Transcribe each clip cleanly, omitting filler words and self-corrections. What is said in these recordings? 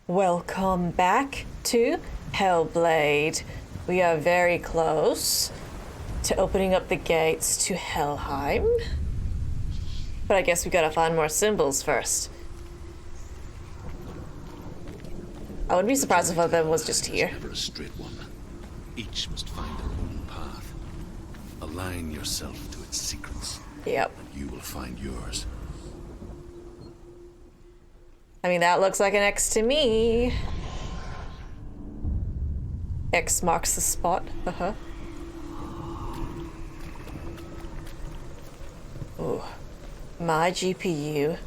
Welcome back to Hellblade. We are very close to opening up the gates to Helheim. But I guess we gotta find more symbols first. I wouldn't be surprised if one of them was just here. Never a straight one. Each must find their own path. Align yourself to its secrets. Yep. And you will find yours. I mean, that looks like an X to me. X marks the spot. Ooh. My GPU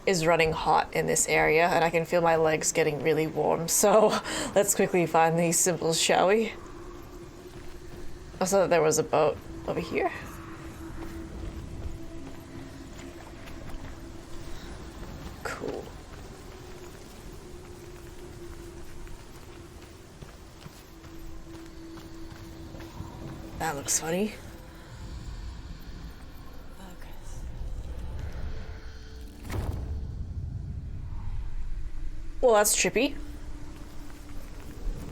is running hot in this area, and I can feel my legs getting really warm, so let's quickly find these symbols, shall we? I saw that there was a boat over here. Cool. That looks funny. Well, that's trippy.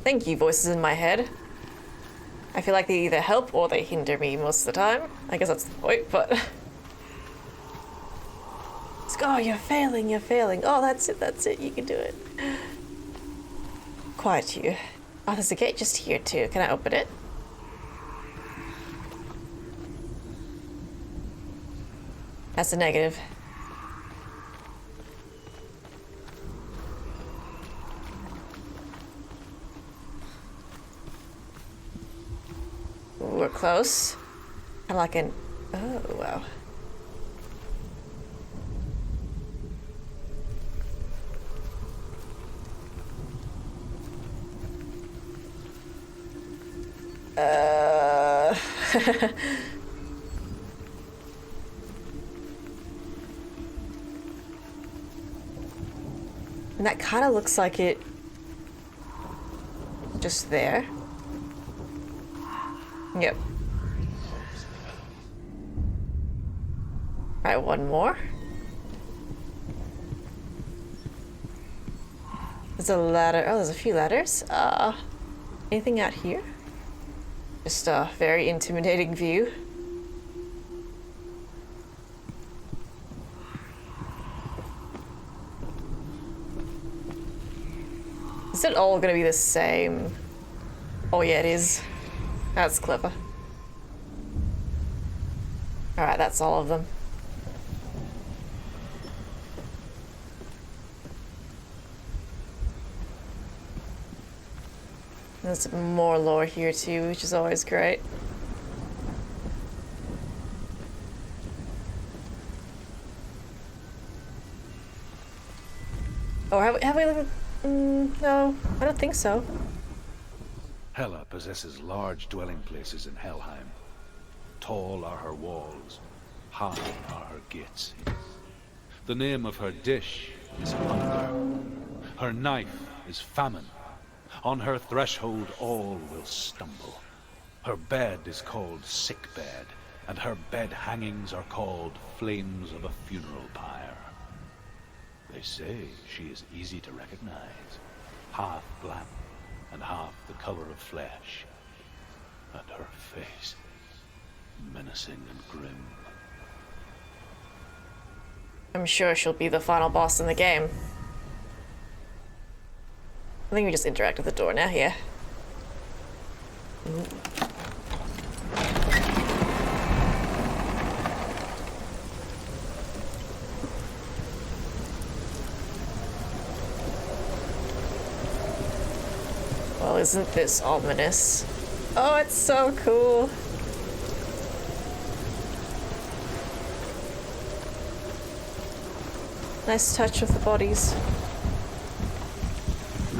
Thank you, voices in my head. I feel like they either help or they hinder me most of the time. I guess that's the point, but... Let's go, you're failing, you're failing. Oh, that's it, you can do it. Quiet you. Oh, there's a gate just here too. Can I open it? That's a negative. We're close. I'm like an... Oh, wow. And that kind of looks like it... just there. Yep. Alright, one more. There's a ladder. Oh, there's a few ladders. Anything out here? Just a very intimidating view. Is it all gonna be the same? Oh yeah, it is. That's clever. Alright, that's all of them. There's more lore here too, which is always great. Oh, have we looked at... no, I don't think so. Hela possesses large dwelling places in Helheim. Tall are her walls, high are her gates. The name of her dish is hunger. Her knife is famine. On her threshold all will stumble. Her bed is called sick bed, and her bed hangings are called flames of a funeral pyre. They say she is easy to recognize, half black and half the color of flesh, and her face menacing and grim. I'm sure she'll be the final boss in the game. I think we just interact with the door now, yeah. Well, isn't this ominous? Oh, it's so cool. Nice touch with the bodies.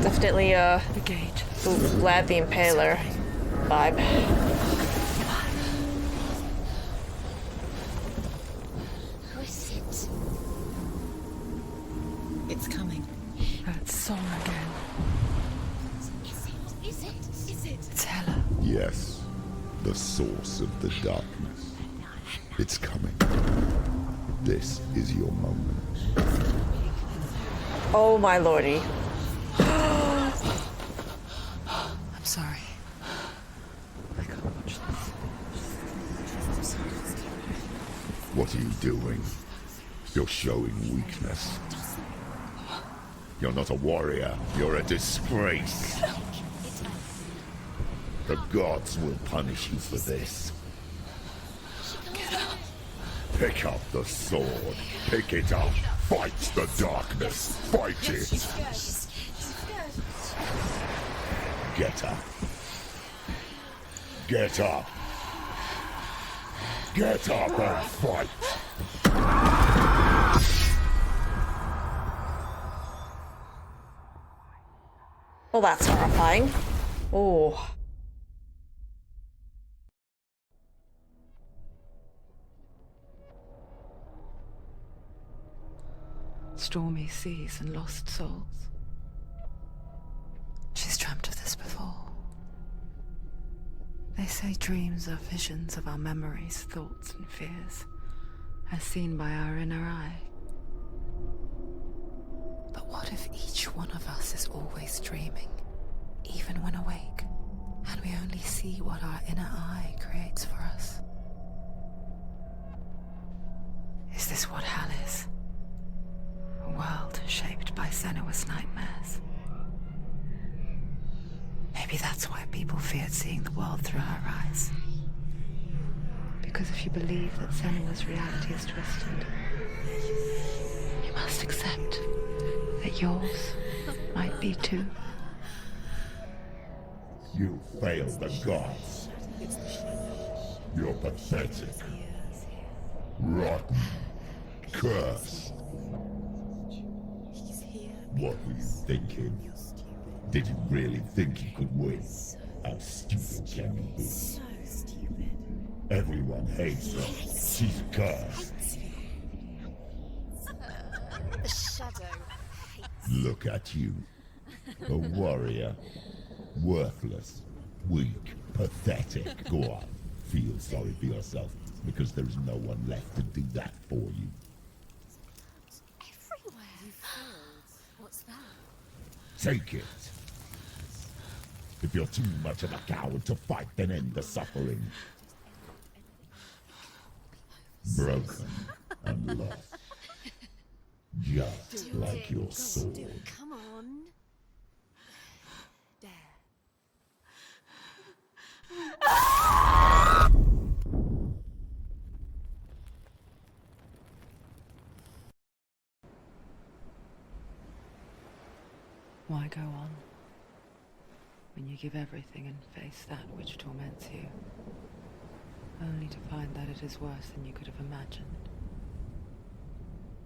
Definitely, the gate. Vlad the Impaler vibe. Who is it? It's coming. That song again. Is it? It's Hela. Yes, the source of the darkness. It's coming. This is your moment. Oh my lordy. I'm sorry. I can't watch this. What are you doing? You're showing weakness. You're not a warrior. You're a disgrace. The gods will punish you for this. Pick up the sword. Pick it up. Fight the darkness. Fight it. Get up. Get up. Get up and fight. Well, that's horrifying. Oh. Stormy seas and lost souls. She's dreamt of this before. They say dreams are visions of our memories, thoughts, and fears, as seen by our inner eye. But what if each one of us is always dreaming, even when awake, and we only see what our inner eye creates for us? Is this what hell is? A world shaped by Senua's nightmares. Maybe that's why people feared seeing the world through her eyes. Because if you believe that Senua's reality is twisted, you must accept that yours might be too. You failed the gods. You're pathetic. Rotten. Cursed. What were you thinking? Did you really think you could win? How stupid can you be? So stupid. Everyone hates her. She's cursed. The shadow hates. Look at you. A warrior. Worthless. Weak. Pathetic. Go on. Feel sorry for yourself, because there's no one left to do that for you. Everywhere. You failed. What's that? Take it. If you're too much of a coward to fight, then end the suffering. Broken and lost. Just like your sword. Come on. Dare. Why go on when you give everything and face that which torments you, only to find that it is worse than you could have imagined?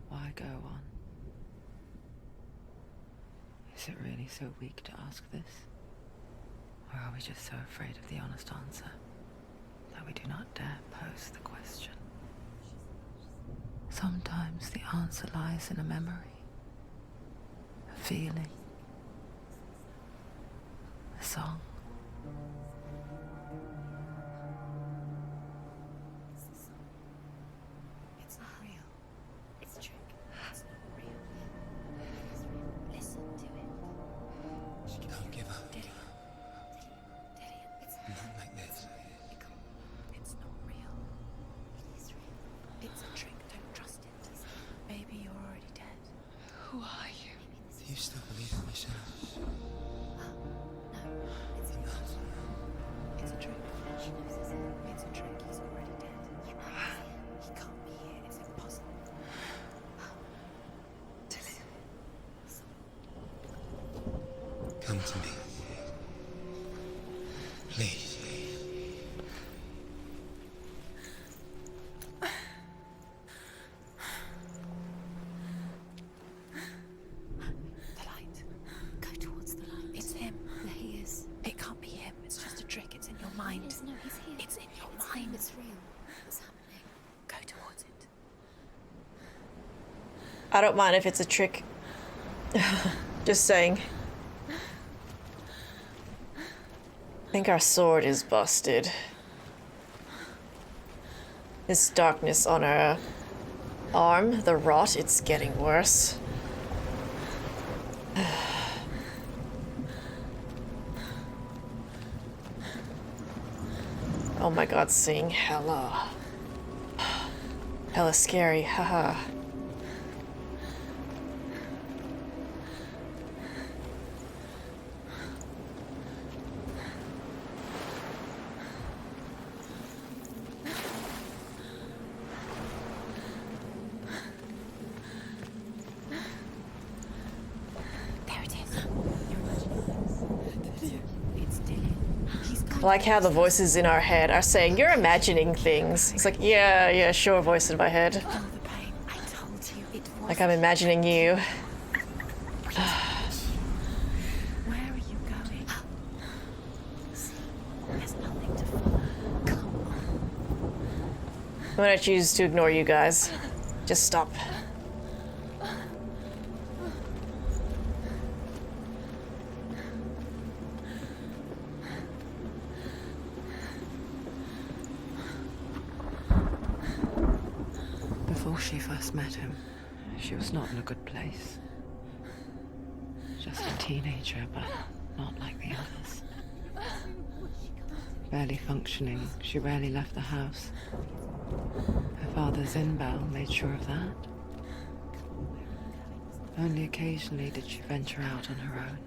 Why go on? Is it really so weak to ask this? Or are we just so afraid of the honest answer that we do not dare pose the question? Sometimes the answer lies in a memory, a feeling, a song. It's not real. It's a trick. It's not real. It's real. Listen to it. Don't give up. Dillian, it's Not like this. it can't. It's not real. It is real. It's a trick. Don't trust it. Maybe you're already dead. Who are you? Do you still believe in myself? No, it's not. It's a trick. She knows it's it. It's a trick. He's already dead. He can't be here. It's impossible. Dillian. Come to me. Please. The light. Go towards the light. It's him. There he is. It can't be him. It's just a trick. It's in your mind. No, he's here. It's in your mind. It's real. What's happening? Go towards it. I don't mind if it's a trick. Just saying. I think our sword is busted. This darkness on our arm, the rot, it's getting worse. Oh my god, seeing hella. Hella scary, haha. There it is. It's Dillian. He's I like how the voices in our head are saying, you're imagining things. It's like, yeah, sure, voice in my head. all the pain. I told you it was. Like I'm imagining you. Where are you going? See, there's nothing to follow. Come on. I'm gonna choose to ignore you guys. Just stop. Before she first met him, she was not in a good place. Just a teenager, but not like the others. Barely functioning, she rarely left the house. Her father's in-bell made sure of that. Only occasionally did she venture out on her own,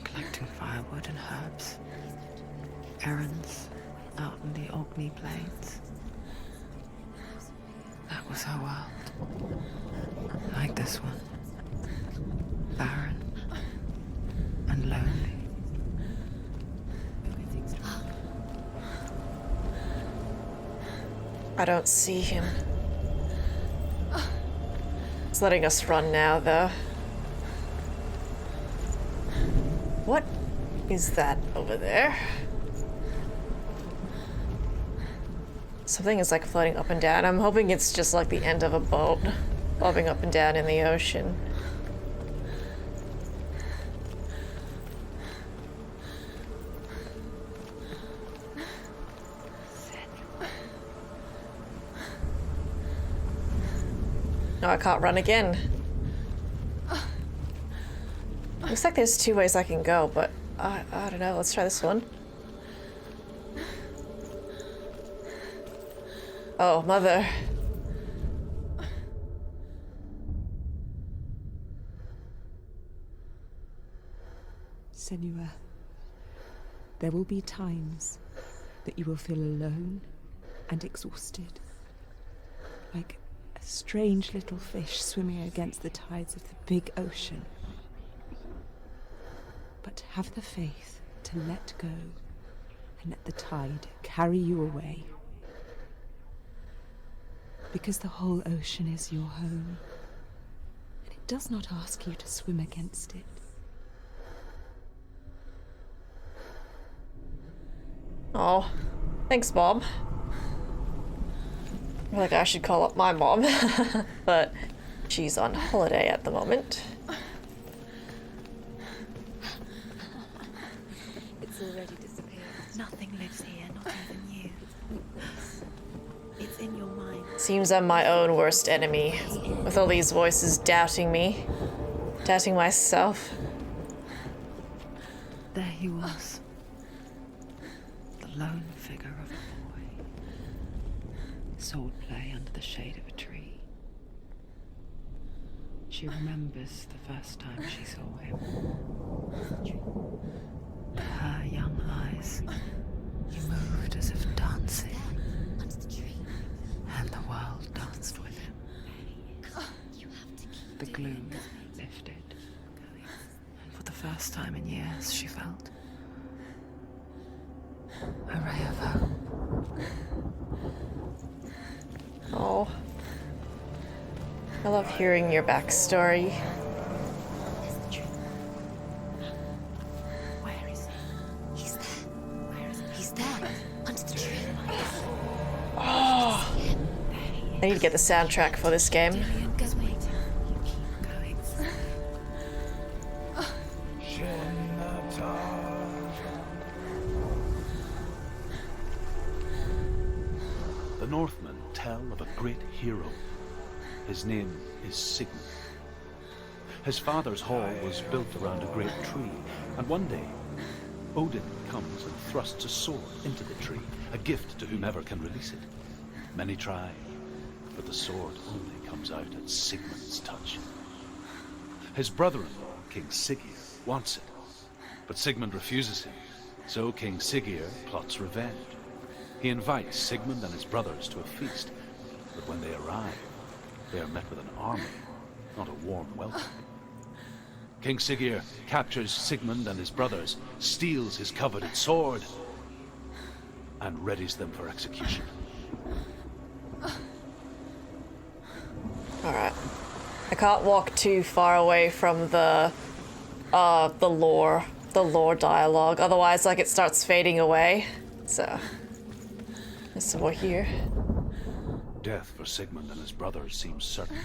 collecting firewood and herbs. Errands out in the Orkney Plains. That was her world. Like this one. Barren and lonely. I don't see him. It's letting us run now, though. What is that over there? Something is like floating up and down. I'm hoping it's just like the end of a boat bobbing up and down in the ocean. No, I can't run again. Looks like there's 2 ways I can go, but I don't know. Let's try this one. Oh, mother. Senua, there will be times that you will feel alone and exhausted, like a strange little fish swimming against the tides of the big ocean. But have the faith to let go and let the tide carry you away. Because the whole ocean is your home, and it does not ask you to swim against it. Oh, thanks, Mom. I feel like I should call up my mom, but she's on holiday at the moment. It's already disappeared. Nothing lives here, not even you. It's in your mind. Seems I'm my own worst enemy, with all these voices doubting me, doubting myself. There he was. The lone figure of a boy. Swordplay under the shade of a tree. She remembers the first time she saw him. Her young eyes, he moved as if dancing, and the world danced with him. The gloom lifted, and for the first time in years she felt a ray of hope. Oh. I love hearing your backstory. Where is he? He's there. Where is he? He's there. Under the tree. Oh. I need to get the soundtrack for this game. Dillian, go wait. You keep going. The Northmen tell of a great hero. His name is Sigmund. His father's hall was built around a great tree, and one day Odin comes and thrusts a sword into the tree, a gift to whomever can release it. Many try, but the sword only comes out at Sigmund's touch. His brother-in-law, King Siggeir, wants it, but Sigmund refuses him, so King Siggeir plots revenge. He invites Sigmund and his brothers to a feast, but when they arrive, they are met with an army, not a warm welcome. King Siggeir captures Sigmund and his brothers, steals his coveted sword, and readies them for execution. Alright. I can't walk too far away from the lore dialogue, otherwise like it starts fading away. So there's some more here. Death for Sigmund and his brothers seems certain.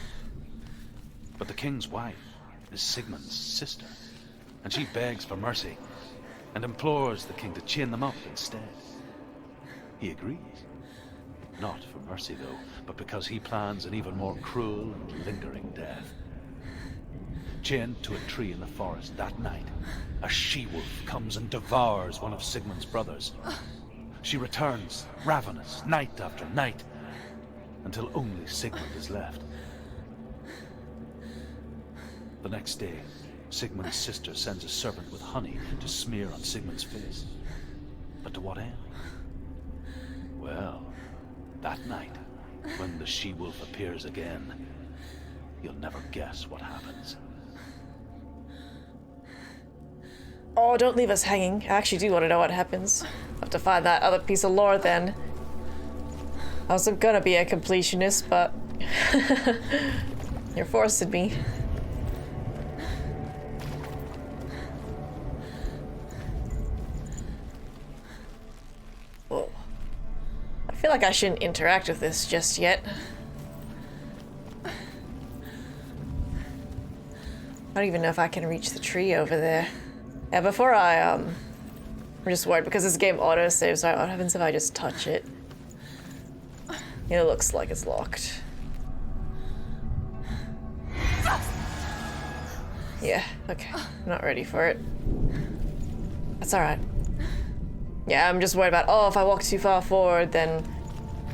But the king's wife is Sigmund's sister, and she begs for mercy and implores the king to chain them up instead. He agrees. Not for mercy, though, but because he plans an even more cruel and lingering death. Chained to a tree in the forest that night, a she-wolf comes and devours one of Sigmund's brothers. She returns, ravenous, night after night, until only Sigmund is left. The next day, Sigmund's sister sends a servant with honey to smear on Sigmund's face. But to what end? Well, that night, when the she-wolf appears again, you'll never guess what happens. Oh, don't leave us hanging. I actually do want to know what happens. I'll have to find that other piece of lore then. I was gonna be a completionist, but you're forcing me. Whoa. I feel like I shouldn't interact with this just yet. I don't even know if I can reach the tree over there. Yeah, before I'm just worried because this game auto-saves, right? What happens if I just touch it? It looks like it's locked. Yeah, okay. I'm not ready for it. That's alright. Yeah, I'm just worried about, oh, if I walk too far forward, then,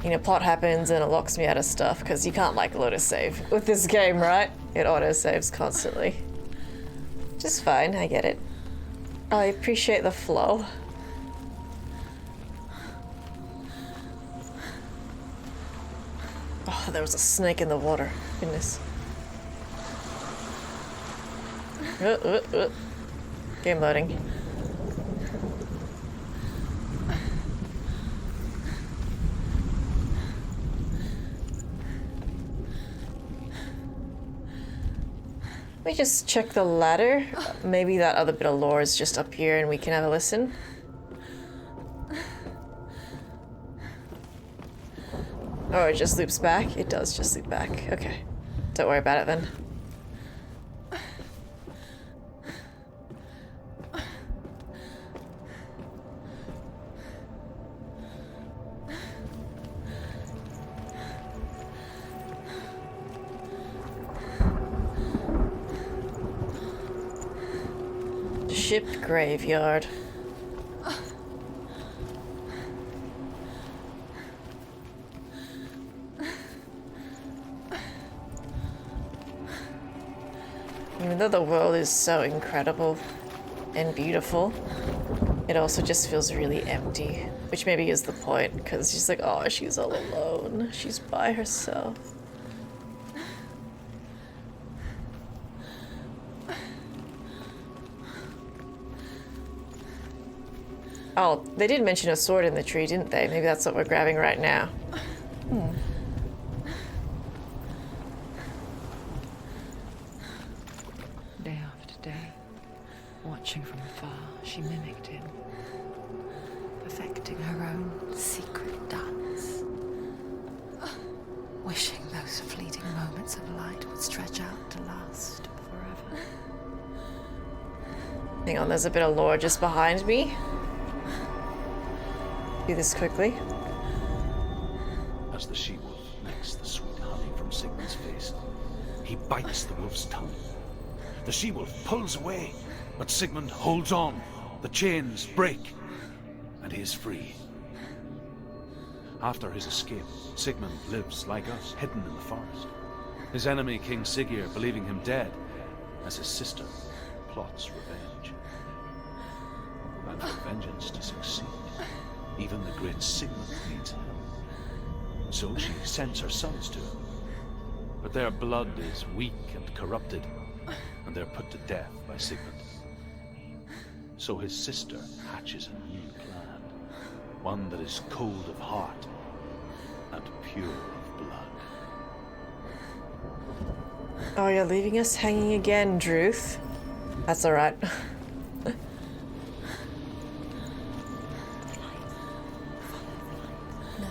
you know, plot happens and it locks me out of stuff, because you can't, like, auto-save with this game, right? It auto-saves constantly. Just fine, I get it. I appreciate the flow. Oh, there was a snake in the water. Goodness. Game loading. Let me just check the ladder. Maybe that other bit of lore is just up here and we can have a listen. Oh, it just loops back? It does just loop back. Okay. Don't worry about it then. Ship graveyard. Even though the world is so incredible and beautiful, it also just feels really empty, which maybe is the point, because she's like, oh, she's all alone. She's by herself. Oh, they did mention a sword in the tree, didn't they? Maybe that's what we're grabbing right now. Day after day, watching from afar, she mimicked him, perfecting her own secret dance, wishing those fleeting moments of light would stretch out to last forever. Hang on, there's a bit of lore just behind me. Do this quickly. As the she-wolf licks the sweet honey from Sigmund's face, he bites the wolf's tongue. The she-wolf pulls away, but Sigmund holds on, The chains break, and he is free. After his escape, Sigmund lives like us, hidden in the forest. His enemy, King Siggeir, believing him dead, as his sister plots revenge. And for vengeance to succeed, even the great Sigmund needs help. So she sends her sons to him. But their blood is weak and corrupted, and they're put to death by Sigmund. So his sister hatches a new plan, one that is cold of heart and pure of blood. Oh, you're leaving us hanging again, Druth. That's alright. No,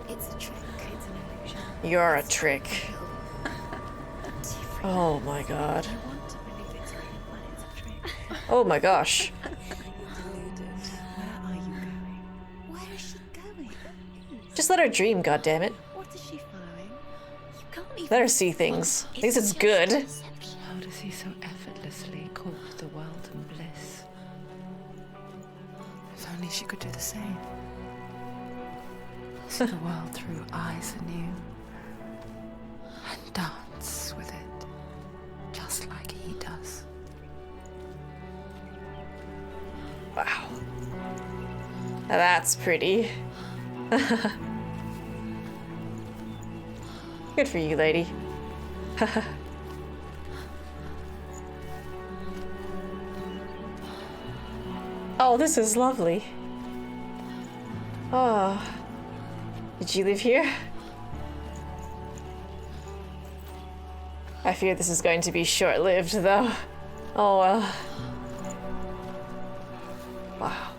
it's a trick. It's an illusion. You're a trick. Oh my god. I want to believe it's real, but it's a trick. Oh my gosh. Where are you going? Where is she going? Just let her dream, goddammit. What is she following? You can't even. Let her see things. At least it's good. How does he so effortlessly court the world and bliss? If only she could do the same. See the world through eyes anew and dance with it, just like he does. Wow. Now that's pretty. Good for you, lady. Oh, this is lovely. Oh. Did you live here? I fear this is going to be short-lived, though. Oh, well. Wow.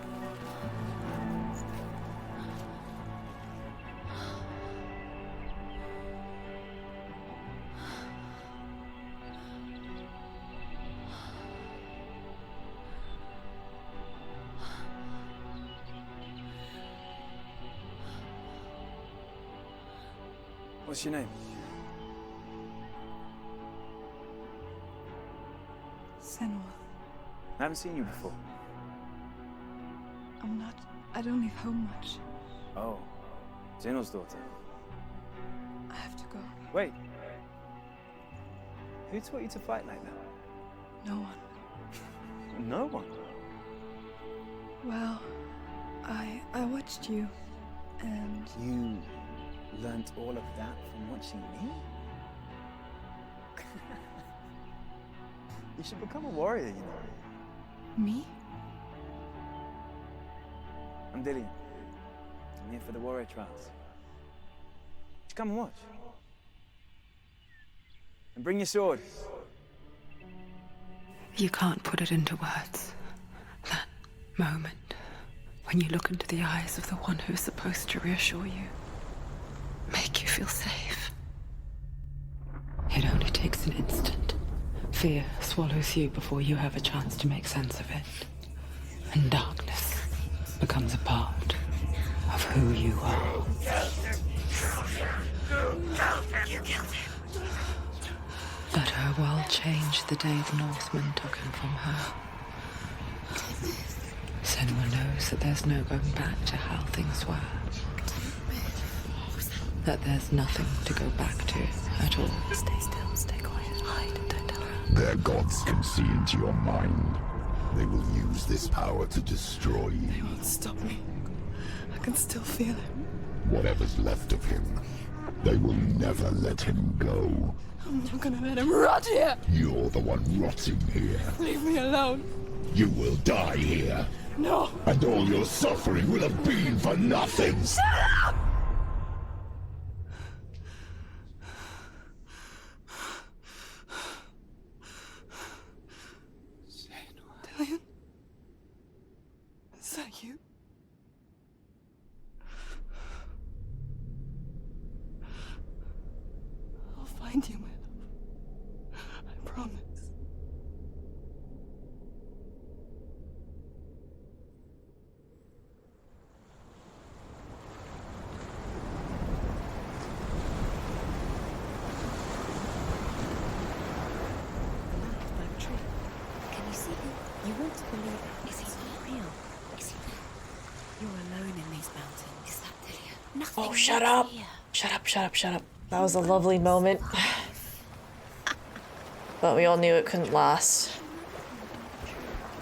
What's your name? Senua. I haven't seen you before. I don't leave home much. Oh, Zeno's daughter. I have to go. Wait. Who taught you to fight like that? No one. No one. Well, I watched you, and You learnt all of that from watching me? You should become a warrior, you know. me? I'm Dillian. I'm here for the warrior trials. Just come and watch. And bring your sword. You can't put it into words. That moment when you look into the eyes of the one who is supposed to reassure you, make you feel safe. It only takes an instant. Fear swallows you before you have a chance to make sense of it. And darkness becomes a part of who you are. You killed him. Let her world change the day the Northmen took him from her. Senua knows that there's no going back to how things were. That there's nothing to go back to at all. Stay still, stay quiet, hide, and don't tell her. Their gods can see into your mind. They will use this power to destroy you. They won't stop me. I can still feel him. Whatever's left of him, they will never let him go. I'm not gonna let him rot here. You're the one rotting here. Leave me alone. You will die here. No. And all your suffering will have been for nothing. Shut up! Dillian? Is that you? I'll find you, my love. I promise. want to believe it. Is he not real? Is he there? You're alone in these mountains. Is that Dillian? Nothing. Oh, shut up! Here. Shut up, shut up, shut up. That was a lovely moment. But we all knew it couldn't last.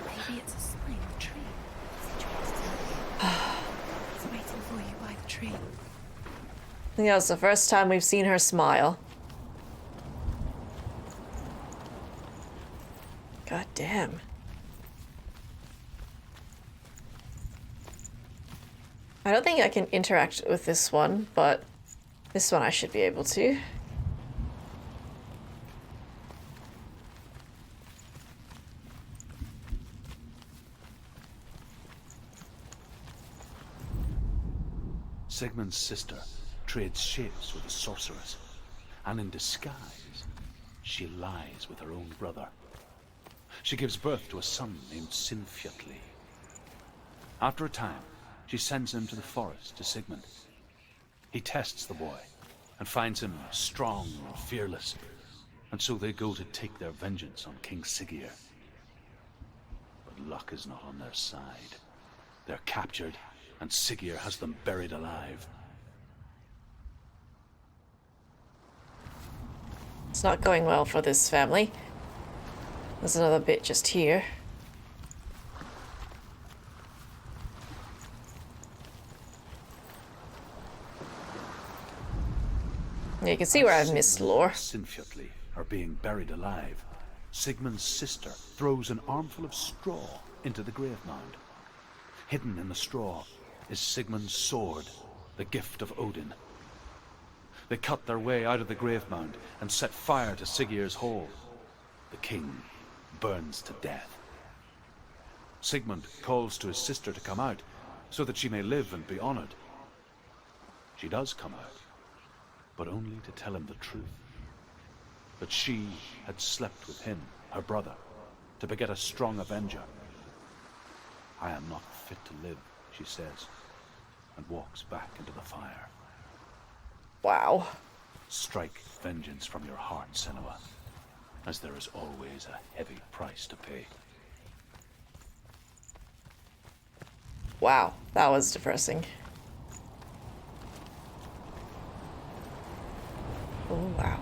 Maybe it's a sign, the tree. Is he trying to tell you? It's waiting for you by the tree. I think that was the first time we've seen her smile. God damn. I don't think I can interact with this one, but this one I should be able to. Sigmund's sister trades shapes with a sorceress, and in disguise, she lies with her own brother. She gives birth to a son named Sinfjotli. After a time, she sends him to the forest to Sigmund. He tests the boy and finds him strong and fearless, and so they go to take their vengeance on King Siggeir. But luck is not on their side. They're captured, and Siggeir has them buried alive. It's not going well for this family. There's another bit just here. Yeah, you can see where I've missed lore. Sinfjotli are being buried alive. Sigmund's sister throws an armful of straw into the grave mound. Hidden in the straw is Sigmund's sword, the gift of Odin. They cut their way out of the grave mound and set fire to Siggeir's hall. The king burns to death. Sigmund calls to his sister to come out so that she may live and be honored. She does come out, but only to tell him the truth. That she had slept with him, her brother, to beget a strong avenger. I am not fit to live, she says, and walks back into the fire. Wow. Strike vengeance from your heart, Senua, as there is always a heavy price to pay. Wow, that was depressing. Oh, wow.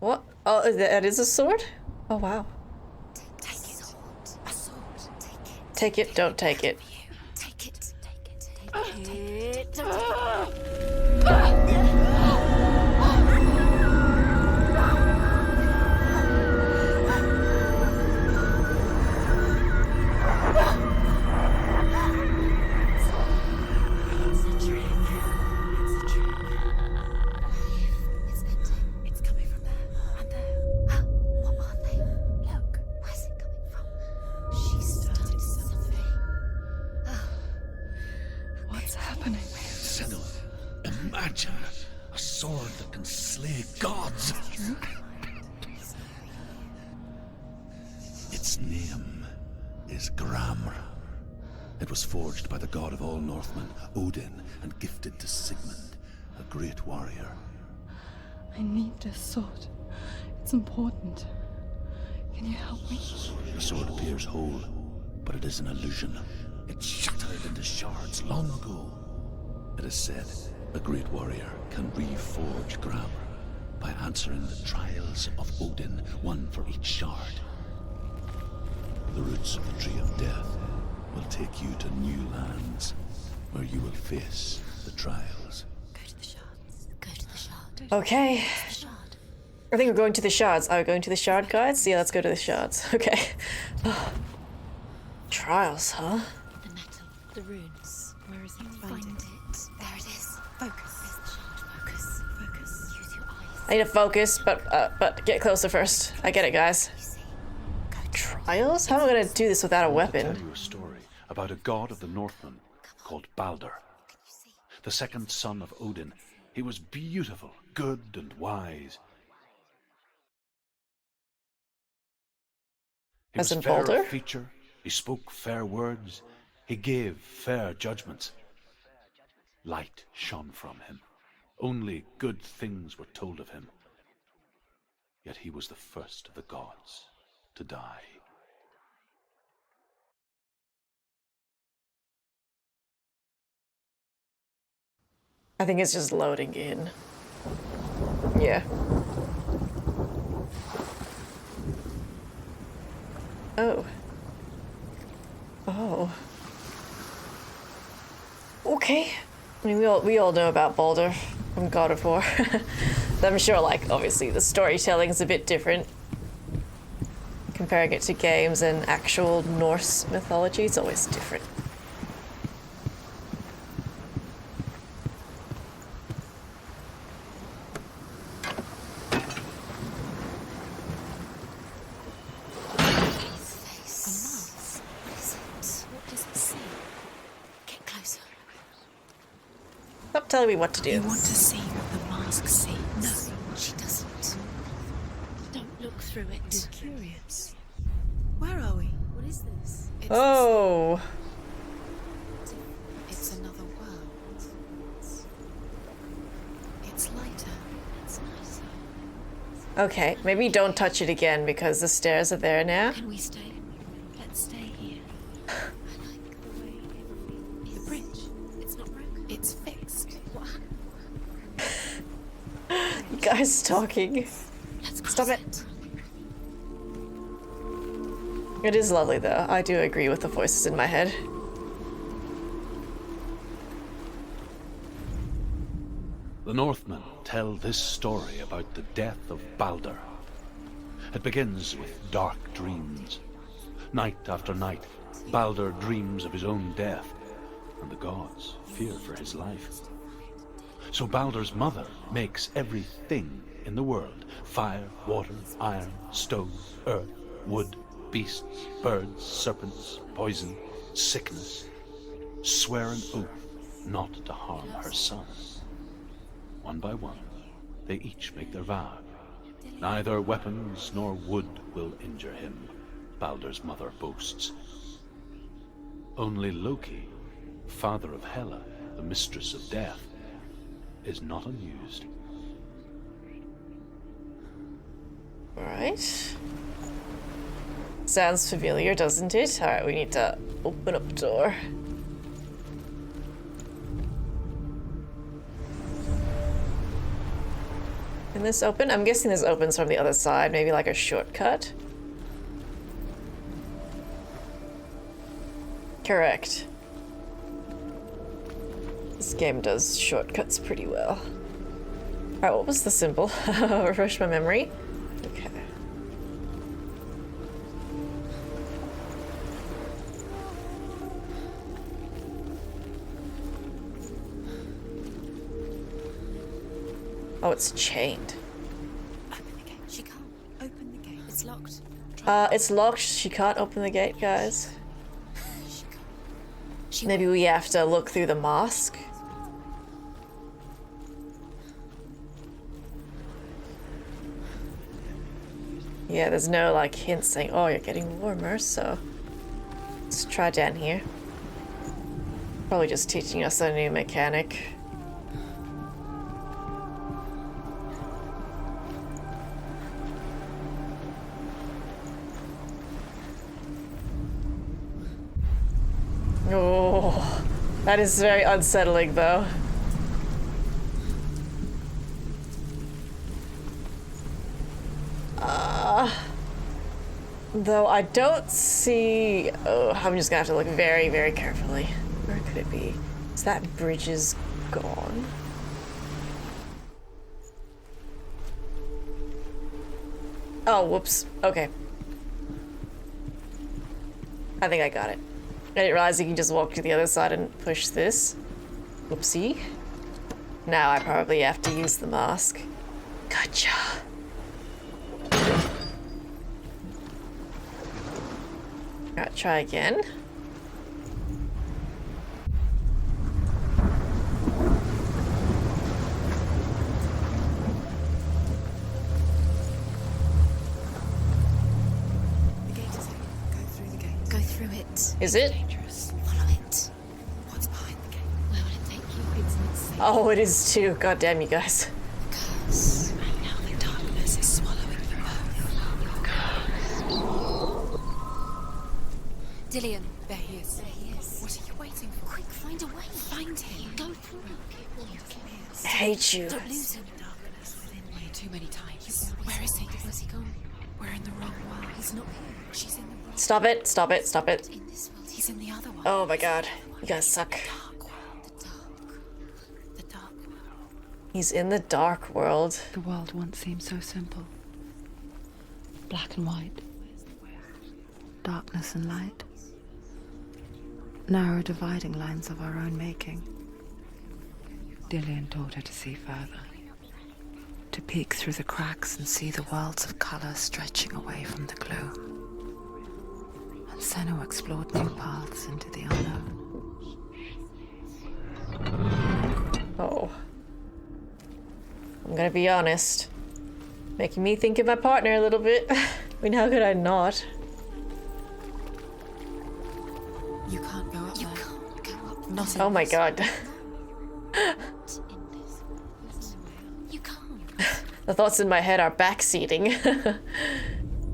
What? Oh, that is a sword? Oh, wow. Take it. A sword. Take it. Take it, don't take it. Take it. Take it. Take it. Don't take it. Imagine a sword that can slay gods. Its name is Gramr. It was forged by the god of all Northmen, Odin, and gifted to Sigmund, a great warrior. I need this sword. It's important. Can you help me? The sword appears whole, but it is an illusion. It shattered into shards long ago. It is said a great warrior can reforge Gramr by answering the trials of Odin, one for each shard. The roots of the Tree of Death will take you to new lands, where you will face the trials. Go to the shards. Go to the shard. Okay. The shard. I think we're going to the shards. Are we going to the shard, guys? Yeah, let's go to the shards. Okay. Trials, huh? The metal. The runes. Where is it? Find it. There it is. Focus. There's the shard. Focus. Focus. Use your eyes. I need to focus, but get closer first. I get it, guys. You see. Trials? How am I gonna do this without a I'll weapon? tell you a story about a god of the Northmen called Balder. The second son of Odin. He was beautiful, good, and wise. He As was in fair Balder? of feature. He spoke fair words. He gave fair judgments. Light shone from him. Only good things were told of him. Yet he was the first of the gods. to die. I think it's just loading in. Yeah. Oh. Oh. Okay. I mean, we all know about Baldur from God of War. I'm sure, like, obviously the storytelling's a bit different. Comparing it to games and actual Norse mythology, it's always different. Stop telling me what to do. You want to see what the mask sees? No, she doesn't. Don't look through it. You're curious. Where are we? What is this? Oh. It's another world. It's lighter. It's nicer. Okay, maybe don't touch it again because the stairs are there now. Can we stay? Let's stay here. I like the way everything is. The bridge. It's not broken. It's fixed. What happened? You guys talking. Let's Stop it. It is lovely though. I do agree with the voices in my head. The Northmen tell this story about the death of Baldur. It begins with dark dreams. Night after night, Baldur dreams of his own death, and the gods fear for his life. So Baldur's mother makes everything in the world: fire, water, iron, stone, earth, wood, beasts, birds, serpents, poison, sickness, swear an oath not to harm her son. One by one, they each make their vow. Neither weapons nor wood will injure him, Baldur's mother boasts. Only Loki, father of Hela, the mistress of death, is not amused. Alright. Sounds familiar, doesn't it? Alright, we need to open up door. Can this open? I'm guessing this opens from the other side, maybe like a shortcut. Correct. This game does shortcuts pretty well. Alright, what was the symbol? Refresh my memory. Okay. Oh, it's chained. Open the gate. She can't open the gate. It's locked. It's locked. She can't open the gate, guys. Maybe we have to look through the mask. Yeah, there's no like hint saying, oh, you're getting warmer, so let's try down here. Probably just teaching us a new mechanic. Oh, that is very unsettling, though. Though I don't see... Oh, I'm just gonna have to look very, very carefully. Where could it be? Is that bridge is gone? Oh, whoops. Okay. I think I got it. I didn't realize you can just walk to the other side and push this. Whoopsie. Now I probably have to use the mask. Gotcha. Alright, try again. The gate is open. Go through the gate. Go through it. Is it? Dangerous. Follow it. What's behind the gate? Where will it take you? It's not safe. Oh, it is too. God damn you guys. Curse. Right now the darkness is swallowing them both. Curse. Dillian, there he is. There he is. What are you waiting for? Quick, find a way. Find him. Go for it. I hate you. Don't lose him. Darkness within me too many times. Where is he? Where's he gone? We're in the wrong world. He's not here. She's in the wrong. Stop it, stop it, stop it. In this world. He's in the other one. Oh my god. You guys suck. Dark world. The dark world. He's in the dark world. The world once seemed so simple. Black and white. Darkness and light. Narrow dividing lines of our own making. Dillian taught her to see further. To peek through the cracks and see the worlds of colour stretching away from the glue. And Senua explored new paths into the unknown. Oh. I'm gonna be honest. Making me think of my partner a little bit. I mean, how could I not? You can't go up there. You can't go up there. Not in Oh my this god. You can't. The thoughts in my head are backseating.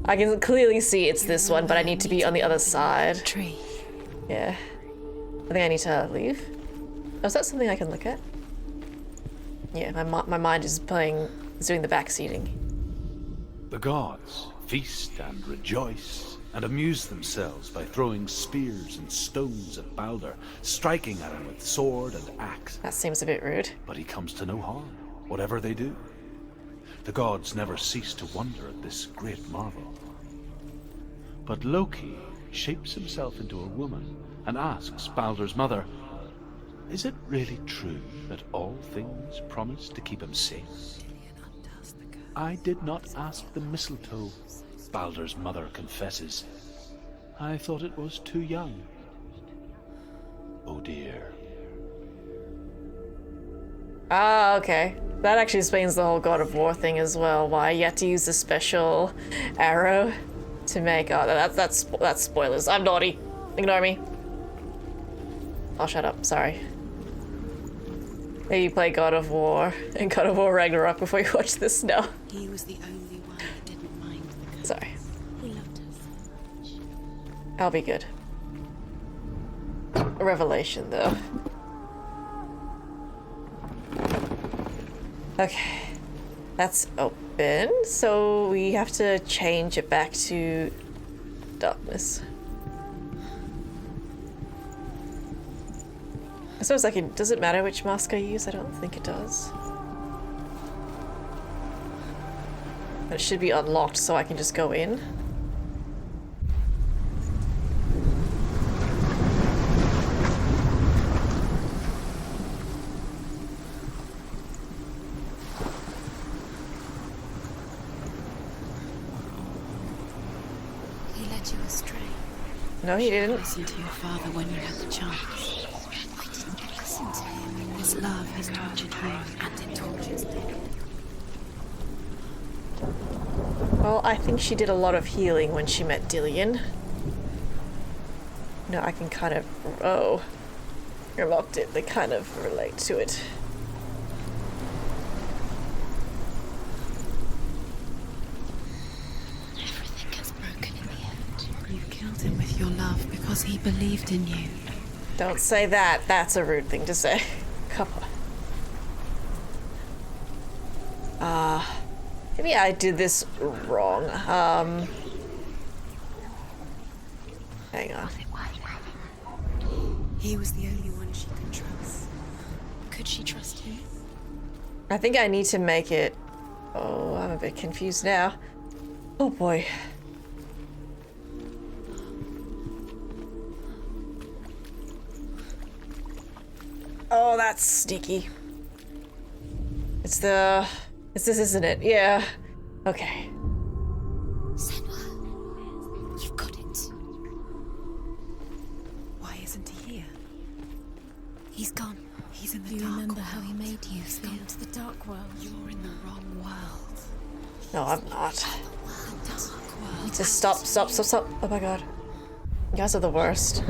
I can clearly see it's this one, but I need to be on the other side. Tree. Yeah. I think I need to leave. Oh, is that something I can look at? Yeah, my mind is doing the backseating. The gods feast and rejoice and amuse themselves by throwing spears and stones at Balder, striking at him with sword and axe. That seems a bit rude. But he comes to no harm, whatever they do. The gods never cease to wonder at this great marvel. But Loki shapes himself into a woman and asks Balder's mother, "Is it really true that all things promise to keep him safe?" "I did not ask the mistletoe," Balder's mother confesses. "I thought it was too young." Oh dear. Ah, okay. That actually explains the whole God of War thing as well. Why you had to use a special arrow to make. Oh, that's spoilers. I'm naughty. Ignore me. I'll shut up. Sorry. Maybe you play God of War and God of War Ragnarok before you watch this now. He was the only one who didn't mind the curse. Sorry. He loved her so much. I'll be good. A revelation, though. Okay. That's open, so we have to change it back to darkness. I suppose does it matter which mask I use? I don't think it does. But it should be unlocked so I can just go in. He led you astray. No, he didn't. Listen to your father when you had the chance. I didn't listen to him. His love has tortured you, and it tortures me. Well, I think she did a lot of healing when she met Dillian. No, I can kind of... Oh. You're locked in. They kind of relate to it. Everything gets broken in the end. You killed him with your love because he believed in you. Don't say that. That's a rude thing to say. Come on. Maybe I did this wrong. Hang on. He was the only one she could trust. Could she trust him? I think I need to make it... Oh, I'm a bit confused now. Oh boy. Oh, that's sneaky. It's this, isn't it? Yeah. Okay. Senua, you've got it. Why isn't he here? He's gone. He's in the dark world. You remember how he made you feel? Gone to the dark world. You're in the wrong world. No, I'm not. The dark world. Just stop. Oh my god. You guys are the worst.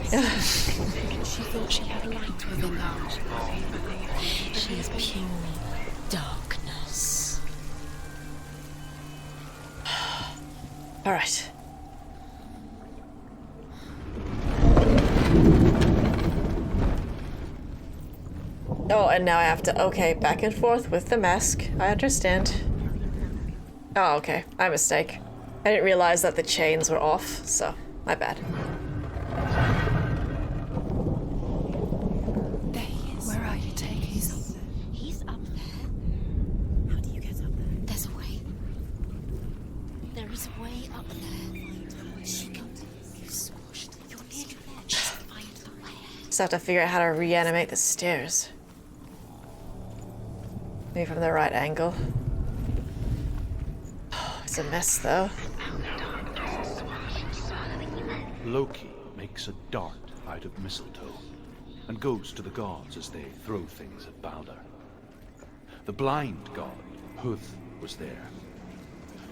She thought she had light within her. She is pure darkness. Alright. Oh, and now I have to, okay, back and forth with the mask. I understand. Oh, okay, my mistake. I didn't realize that the chains were off, so my bad. There he is. Where are you taking? He's up there. How do you get up there? There's a way. There is a way up there. She got you squashed. You're nearly there. Just find the way. Just have to figure out how to reanimate the stairs. Maybe from the right angle. Oh, it's a mess though. Loki makes a dart out of mistletoe and goes to the gods as they throw things at Balder. The blind god, Huth, was there.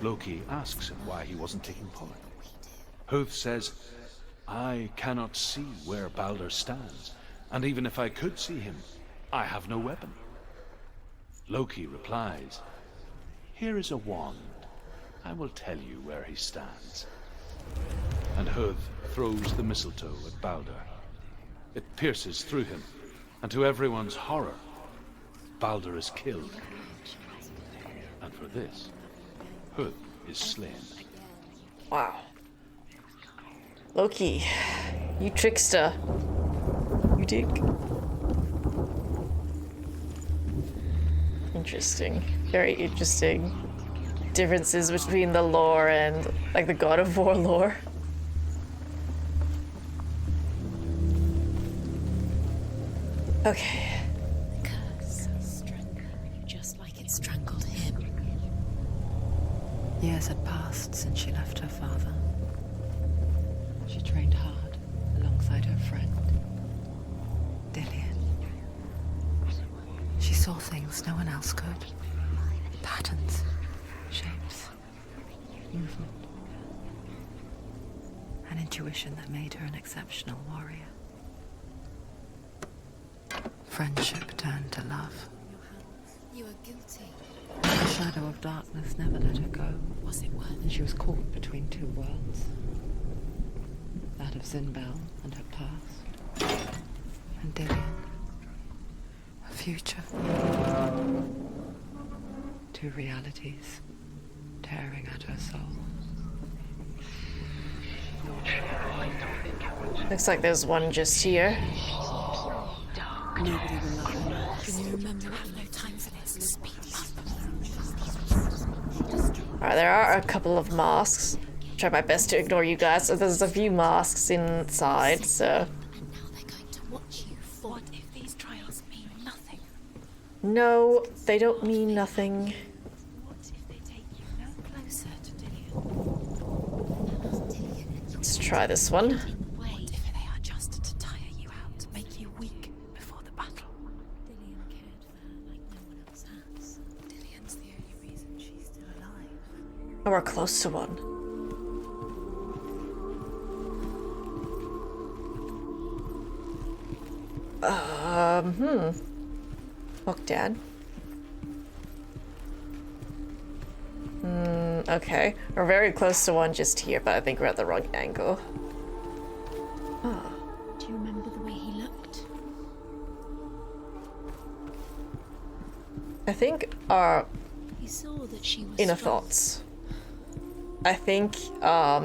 Loki asks him why he wasn't taking part. Huth says, I cannot see where Balder stands, and even if I could see him, I have no weapon. Loki replies, here is a wand. I will tell you where he stands. And Huth throws the mistletoe at Balder. It pierces through him, and to everyone's horror, Balder is killed. And for this, Huth is slain. Wow. Loki, you trickster. You dig? Interesting. Very interesting differences between the lore and, like, the God of War lore. Okay. The curse strangled you just like it strangled him. Years had passed since she left her father. She trained hard alongside her friend, Dillian. She saw things no one else could. Patterns, shapes, movement. An intuition that made her an exceptional warrior. Friendship turned to love. You are guilty. The shadow of darkness never let her go. Was it worth And she was caught between two worlds. That of Zinbel and her past. And Dillian. Her future. Two realities tearing at her soul. Looks like there's one just here. Nobody will love her. Can you remember I have no time for this? Speak up. Alright, there are a couple of masks. Try my best to ignore you guys. So there's a few masks inside, so. And now they're going to watch you. What if these trials mean nothing? No, they don't mean nothing. What if they take you no closer to Dillian? Let's try this one. What if they are just to tire you out, to make you weak before the battle? Dillian cared for her like no one else has. Dillian's the only reason she's still alive. Oh, we're close to one. Look, Dad. Okay. We're very close to one just here, but I think we're at the wrong angle. Do you remember the way he looked? I think our He saw that she was inner strong. thoughts. I think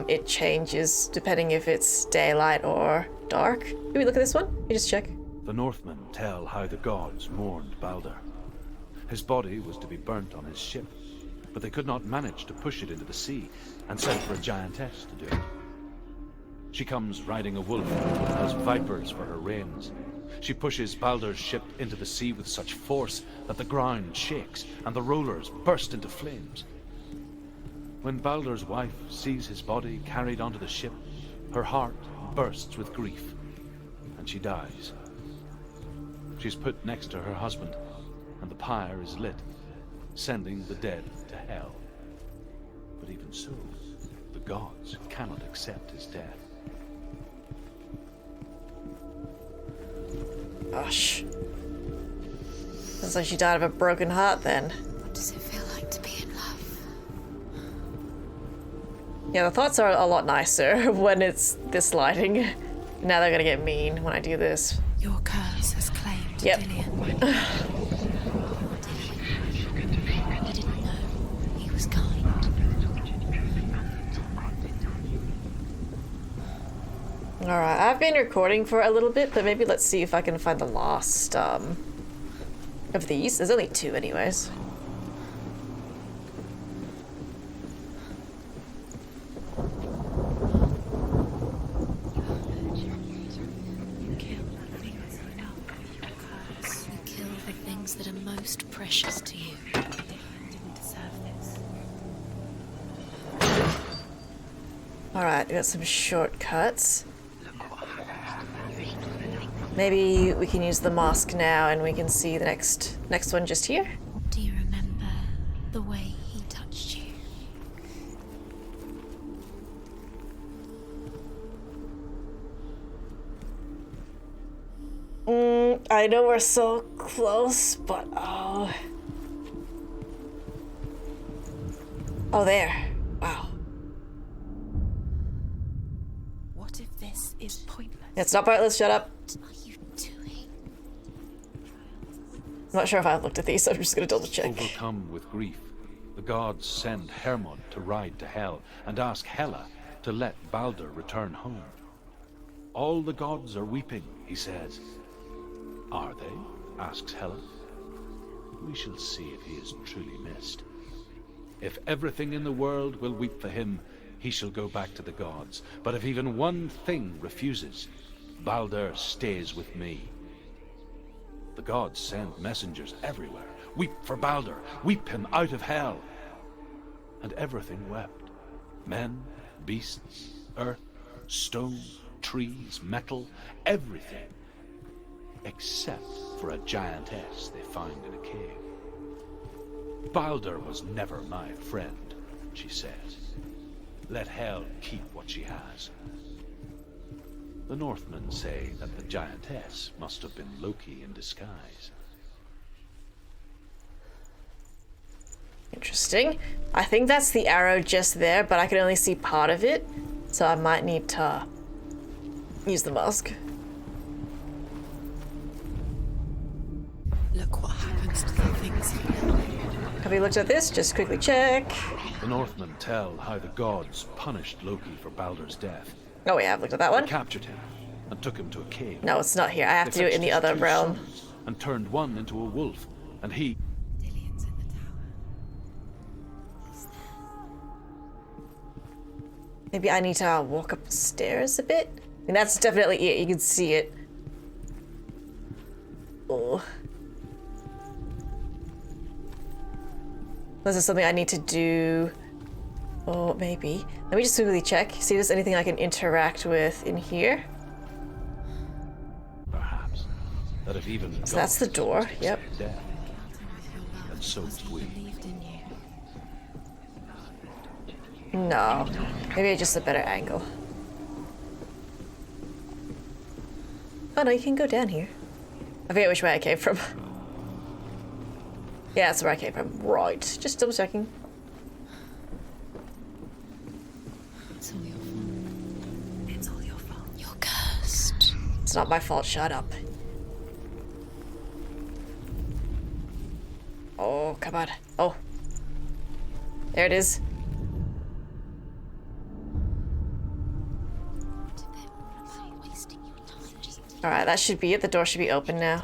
it changes depending if it's daylight or dark. Can we look at this one? Can you just check? The Northmen tell how the gods mourned Balder. His body was to be burnt on his ship, but they could not manage to push it into the sea and sent for a giantess to do it. She comes riding a wolf and has vipers for her reins. She pushes Balder's ship into the sea with such force that the ground shakes and the rollers burst into flames. When Balder's wife sees his body carried onto the ship, her heart bursts with grief, and she dies. She's put next to her husband, and the pyre is lit, sending the dead to hell. But even so, the gods cannot accept his death. Gosh. Sounds like she died of a broken heart then. What does it feel like to be in love? Yeah, the thoughts are a lot nicer when it's this lighting. Now they're gonna get mean when I do this. Your curse has claimed Yep. Dillian. He didn't know. He was kind. Alright, I've been recording for a little bit, but maybe let's see if I can find the last, of these. There's only 2 anyways. That are most precious to you. Didn't deserve this. Alright, we got some shortcuts. Maybe we can use the mask now and we can see the next one just here. Do you remember the way he touched you? I know we're so close, but oh. Oh, there. Wow. What if this is pointless? It's not pointless, shut up. What are you doing? I'm not sure if I've looked at these, so I'm just gonna double check. Overcome with grief, the gods send Hermod to ride to Hell and ask Hela to let Balder return home. All the gods are weeping, he says. Are they? Asks Hela. We shall see if he is truly missed. If everything in the world will weep for him, he shall go back to the gods. But if even one thing refuses, Balder stays with me. The gods send messengers everywhere. Weep for Balder, weep him out of Hell. And everything wept. Men, beasts, earth, stone, trees, metal, everything. Except for a giantess they find in a cave. Balder was never my friend, she says. Let Hel keep what she has. The Northmen say that the giantess must have been Loki in disguise. Interesting. I think that's the arrow just there, but I can only see part of it, so I might need to use the mask. Look what happens to the things you know. Have we looked at this? Just quickly check. The Northmen tell how the gods punished Loki for Balder's death. Oh, we have looked at that They one. captured him and took him to a cave. No, it's not here. I have They to do it in fetched the his other 2 realm. sons and turned one into a wolf, and he... Dillian's in the tower. Maybe I need to walk upstairs a bit? I mean, that's definitely it. You can see it. Oh. This is something I need to do. Oh, maybe. Let me just quickly check. See if there's anything I can interact with in here. Perhaps that if even So that's the door. gods Yep. accept death, and so Because did he we. believed in you. No. Maybe just a better angle. Oh no, you can go down here. I forget which way I came from. Yeah, that's where I came from. Right. Just double checking. It's all your fault. It's all your fault. You're cursed. It's not my fault. Shut up. Oh, come on. Oh. There it is. Wasting your time. Just Alright, that should be it. The door should be open now.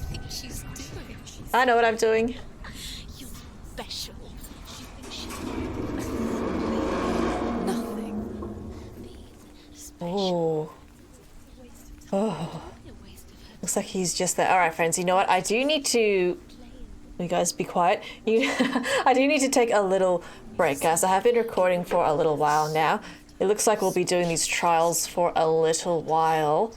think she's doing. I know what I'm doing. You're special. Nothing. Oh. Oh. Looks like he's just there. Alright, friends, you know what? I do need to... You guys be quiet. I do need to take a little break, guys. I have been recording for a little while now. It looks like we'll be doing these trials for a little while.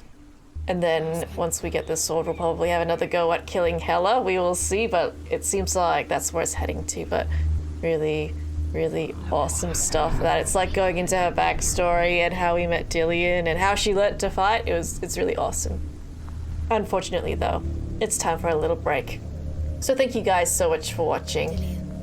And then once we get the sword, we'll probably have another go at killing Hela. We will see, but it seems like that's where it's heading to. But really, really awesome stuff. That it's like going into her backstory and how we met Dillian and how she learned to fight. It's really awesome. Unfortunately, though, it's time for a little break. So thank you guys so much for watching.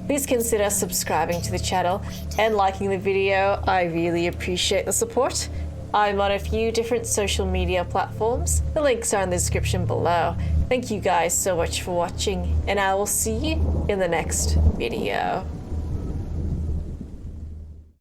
Please consider subscribing to the channel and liking the video. I really appreciate the support. I'm on a few different social media platforms. The links are in the description below. Thank you guys so much for watching, and I will see you in the next video.